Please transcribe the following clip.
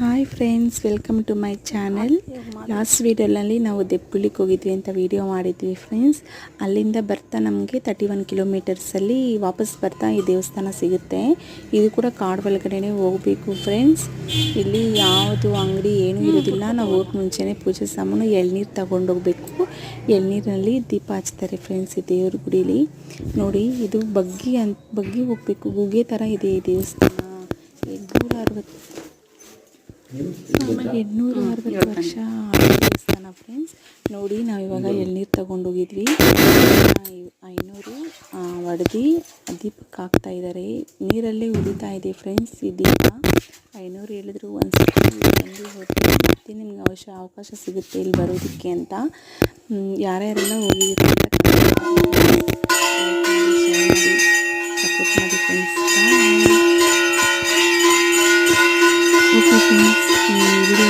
Hi friends, welcome to my channel. Last ವೀಡಿಯೋನಲ್ಲಿ ನಾವು ದೆಪ್ಪುಳಿಗೆ ಹೋಗಿದ್ವಿ ಅಂತ ವಿಡಿಯೋ ಮಾಡಿದ್ವಿ ಫ್ರೆಂಡ್ಸ್. ಅಲ್ಲಿಂದ ಬರ್ತಾ ನಮಗೆ 31 ಕಿಲೋಮೀಟರ್ಸಲ್ಲಿ ವಾಪಸ್ ಬರ್ತಾ ಈ ದೇವಸ್ಥಾನ ಸಿಗುತ್ತೆ. ಇದು ಕೂಡ ಕಾಡು ಒಳಗಡೆ ಹೋಗಬೇಕು ಫ್ರೆಂಡ್ಸ್. ಇಲ್ಲಿ ಯಾವುದು ಅಂಗಡಿ ಏನೂ ಇರೋದಿಲ್ಲ. ನಾವು ಹೋಗಿ ಮುಂಚೆನೇ ಪೂಜೆ ಸಾಮಾನು ಎಳ್ನೀರು ತಗೊಂಡೋಗ್ಬೇಕು. ಎಳ್ನೀರಿನಲ್ಲಿ ದೀಪ ಹಚ್ತಾರೆ ಫ್ರೆಂಡ್ಸ್ ಈ ದೇವ್ರ ಗುಡಿಲಿ. ನೋಡಿ, ಇದು ಬಗ್ಗಿ ಹೋಗಬೇಕು. ಗುಗೆ ಥರ ಇದೆ ಈ ದೇವಸ್ಥಾನ. 860 ವರ್ಷ ದೇವಸ್ಥಾನ ಫ್ರೆಂಡ್ಸ್. ನೋಡಿ, ನಾವಿವಾಗ ಎಳ್ನೀರು ತಗೊಂಡೋಗಿದ್ವಿ. 500 ಒಡೆದು ದೀಪಕ್ಕೆ ಹಾಕ್ತಾ ಇದ್ದಾರೆ. ನೀರಲ್ಲೇ ಉರಿತಾ ಇದೆ ಫ್ರೆಂಡ್ಸ್ ಈ ದೀಪ. 500 ಹೇಳಿದ್ರು ಒಂದ್ಸತಿ ಬಂದು ಹೋಗ್ತೀವಿ. ಮತ್ತೆ ನಿಮ್ಗೆ ಅವಕಾಶ ಸಿಗುತ್ತೆ ಇಲ್ಲಿ ಬರೋದಕ್ಕೆ ಅಂತ. ಯಾರ್ಯಾರೆಲ್ಲ ಹೋಗಿದ್ದೀರಿ ಅಂತ ಸಪೋರ್ಟ್ ಮಾಡಿ ಫ್ರೆಂಡ್ಸ್. ಓಕೆ ಫ್ರೆಂಡ್ಸ್, ಈ ವಿಡಿಯೋ